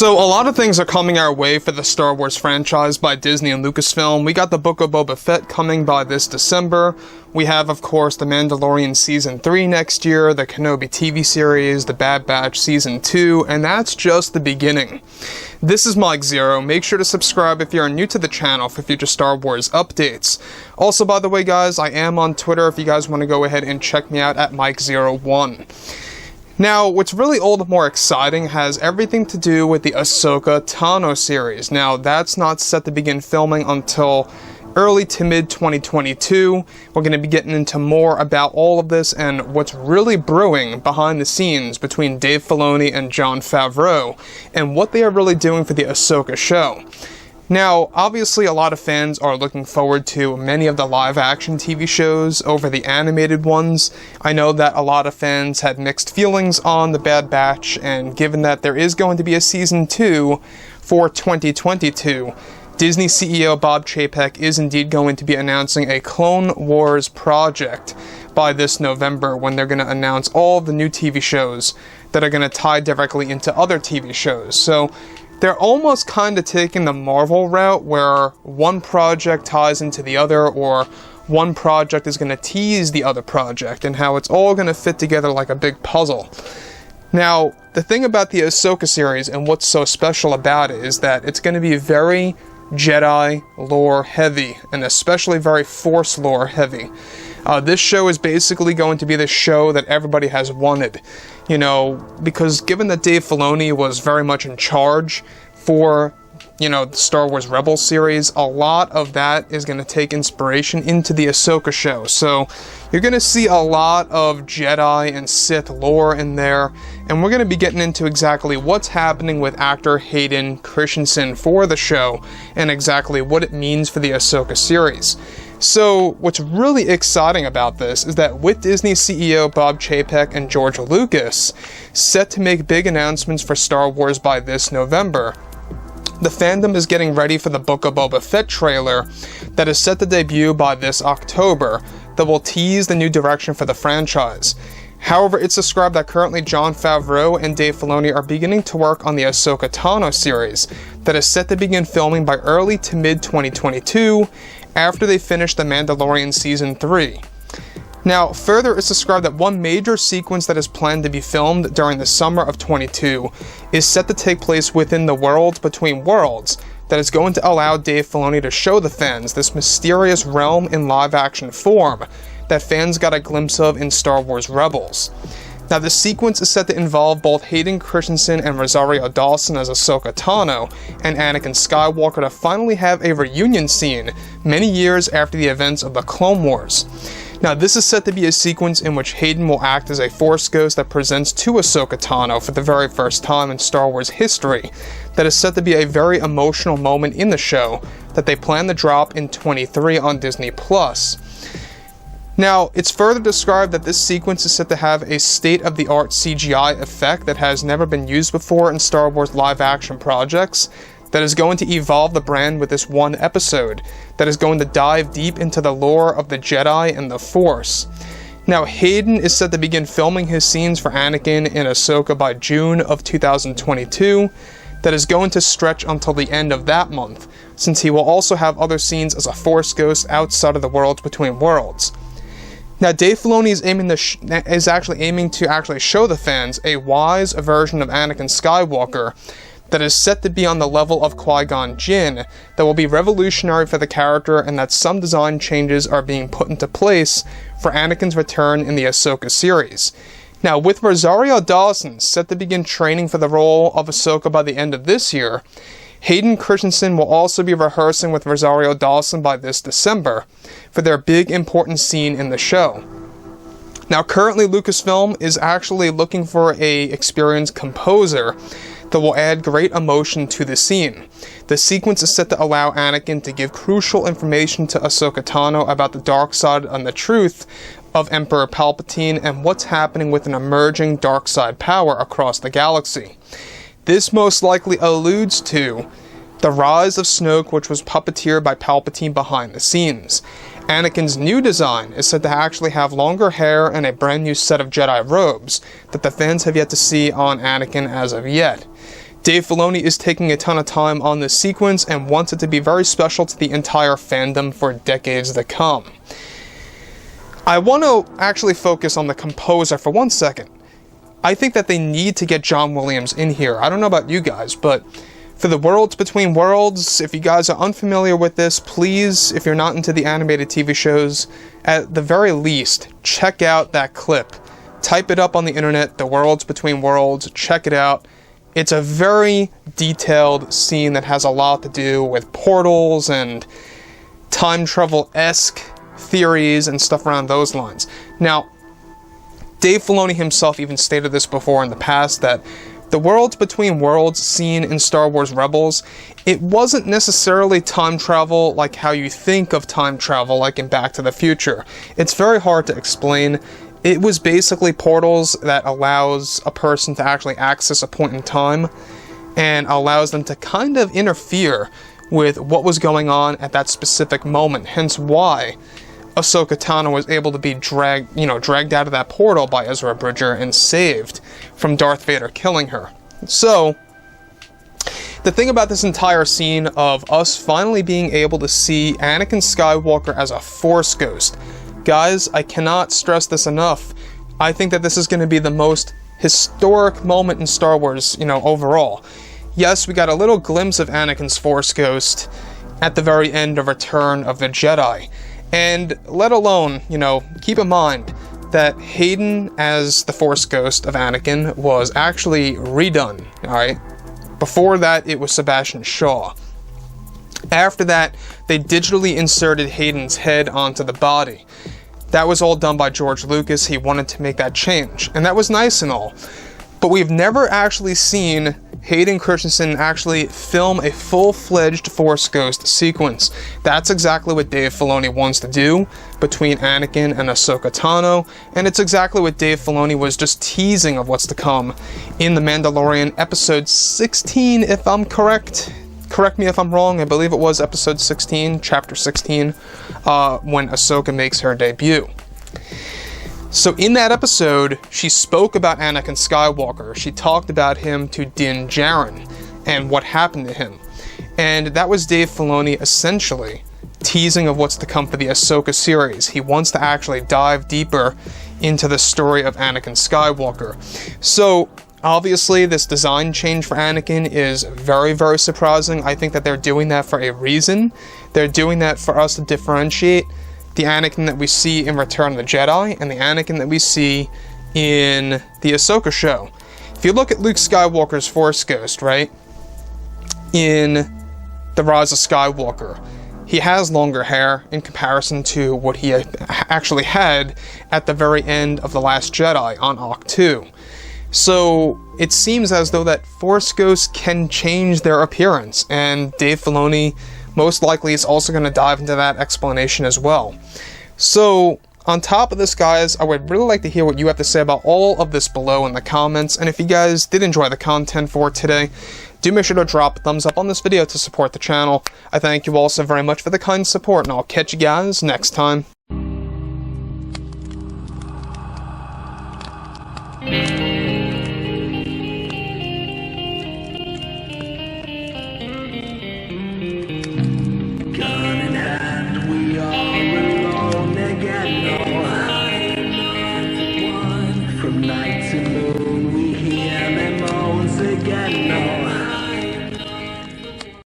So a lot of things are coming our way for the Star Wars franchise by Disney and Lucasfilm. We got the Book of Boba Fett coming by this December. We have, of course, the Mandalorian Season 3 next year, the Kenobi TV series, the Bad Batch Season 2, and that's just the beginning. This is Mike Zero. Make sure to subscribe if you're new to the channel for future Star Wars updates. Also, by the way, guys, I am on Twitter if you guys want to go ahead and check me out at Mike01. Now, what's really all the more exciting has everything to do with the Ahsoka Tano series. Now, that's not set to begin filming until early to mid 2022. We're going to be getting into more about all of this and what's really brewing behind the scenes between Dave Filoni and Jon Favreau, and what they are really doing for the Ahsoka show. Now, obviously a lot of fans are looking forward to many of the live-action TV shows over the animated ones. I know that a lot of fans had mixed feelings on The Bad Batch, and given that there is going to be a Season 2 for 2022, Disney CEO Bob Chapek is indeed going to be announcing a Clone Wars project by this November, when they're going to announce all of the new TV shows that are going to tie directly into other TV shows. So they're almost kind of taking the Marvel route, where one project ties into the other, or one project is going to tease the other project, and how it's all going to fit together like a big puzzle. Now, the thing about the Ahsoka series, and what's so special about it, is that it's going to be very Jedi lore heavy, and especially very Force lore heavy. This show is basically going to be the show that everybody has wanted, you know, because given that Dave Filoni was very much in charge for, you know, the Star Wars Rebels series, a lot of that is going to take inspiration into the Ahsoka show. So you're going to see a lot of Jedi and Sith lore in there, and we're going to be getting into exactly what's happening with actor Hayden Christensen for the show, and exactly what it means for the Ahsoka series. So what's really exciting about this is that with Disney CEO Bob Chapek and George Lucas set to make big announcements for Star Wars by this November, the fandom is getting ready for the Book of Boba Fett trailer that is set to debut by this October, that will tease the new direction for the franchise. However, it's described that currently Jon Favreau and Dave Filoni are beginning to work on the Ahsoka Tano series that is set to begin filming by early to mid 2022, after they finish the Mandalorian Season 3. Now, further, it's described that one major sequence that is planned to be filmed during the summer of 22 is set to take place within the World Between Worlds, that is going to allow Dave Filoni to show the fans this mysterious realm in live-action form that fans got a glimpse of in Star Wars Rebels. Now, the sequence is set to involve both Hayden Christensen and Rosario Dawson as Ahsoka Tano and Anakin Skywalker to finally have a reunion scene many years after the events of the Clone Wars. Now, this is set to be a sequence in which Hayden will act as a Force ghost that presents to Ahsoka Tano for the very first time in Star Wars history. That is set to be a very emotional moment in the show that they plan to drop in 23 on Disney+. Now, it's further described that this sequence is set to have a state-of-the-art CGI effect that has never been used before in Star Wars live-action projects, that is going to evolve the brand with this one episode, that is going to dive deep into the lore of the Jedi and the Force. Now, Hayden is set to begin filming his scenes for Anakin and Ahsoka by June of 2022, that is going to stretch until the end of that month, since he will also have other scenes as a Force ghost outside of the World Between Worlds. Now, Dave Filoni is actually aiming to show the fans a wise version of Anakin Skywalker that is set to be on the level of Qui-Gon Jinn, that will be revolutionary for the character, and that some design changes are being put into place for Anakin's return in the Ahsoka series. Now, with Rosario Dawson set to begin training for the role of Ahsoka by the end of this year, Hayden Christensen will also be rehearsing with Rosario Dawson by this December for their big important scene in the show. Now, currently Lucasfilm is actually looking for a experienced composer that will add great emotion to the scene. The sequence is set to allow Anakin to give crucial information to Ahsoka Tano about the dark side and the truth of Emperor Palpatine and what's happening with an emerging dark side power across the galaxy. This most likely alludes to the rise of Snoke, which was puppeteered by Palpatine behind the scenes. Anakin's new design is said to actually have longer hair and a brand new set of Jedi robes that the fans have yet to see on Anakin as of yet. Dave Filoni is taking a ton of time on this sequence and wants it to be very special to the entire fandom for decades to come. I want to actually focus on the composer for 1 second. I think that they need to get John Williams in here. I don't know about you guys, but for the Worlds Between Worlds, if you guys are unfamiliar with this, please, if you're not into the animated TV shows, at the very least, check out that clip. Type it up on the internet, The Worlds Between Worlds, check it out. It's a very detailed scene that has a lot to do with portals and time travel-esque theories and stuff around those lines. Now, Dave Filoni himself even stated this before in the past, that the Worlds Between Worlds scene in Star Wars Rebels, it wasn't necessarily time travel like how you think of time travel like in Back to the Future. It's very hard to explain. It was basically portals that allows a person to actually access a point in time and allows them to kind of interfere with what was going on at that specific moment. Hence why Ahsoka Tano was able to be dragged out of that portal by Ezra Bridger and saved from Darth Vader killing her. So, the thing about this entire scene of us finally being able to see Anakin Skywalker as a Force ghost, guys, I cannot stress this enough. I think that this is going to be the most historic moment in Star Wars, overall. Yes, we got a little glimpse of Anakin's Force ghost at the very end of Return of the Jedi. And let alone, keep in mind that Hayden as the Force ghost of Anakin was actually redone, alright? Before that, it was Sebastian Shaw. After that, they digitally inserted Hayden's head onto the body. That was all done by George Lucas. He wanted to make that change, and that was nice and all. But we've never actually seen Hayden Christensen actually film a full-fledged Force Ghost sequence. That's exactly what Dave Filoni wants to do between Anakin and Ahsoka Tano, and it's exactly what Dave Filoni was just teasing of what's to come in The Mandalorian episode 16, if I'm correct. Correct me if I'm wrong, I believe it was episode 16, chapter 16, when Ahsoka makes her debut. So in that episode, she spoke about Anakin Skywalker. She talked about him to Din Djarin and what happened to him. And that was Dave Filoni essentially teasing of what's to come for the Ahsoka series. He wants to actually dive deeper into the story of Anakin Skywalker. So obviously, this design change for Anakin is very, very surprising. I think that they're doing that for a reason. They're doing that for us to differentiate the Anakin that we see in Return of the Jedi and the Anakin that we see in the Ahsoka show. If you look at Luke Skywalker's Force Ghost, right, in The Rise of Skywalker, he has longer hair in comparison to what he actually had at the very end of The Last Jedi on Ahch-To. So it seems as though that Force Ghosts can change their appearance, and Dave Filoni most likely is also going to dive into that explanation as well. So, on top of this, guys, I would really like to hear what you have to say about all of this below in the comments, and if you guys did enjoy the content for today, do make sure to drop a thumbs up on this video to support the channel. I thank you all so very much for the kind support, and I'll catch you guys next time. From night to moon.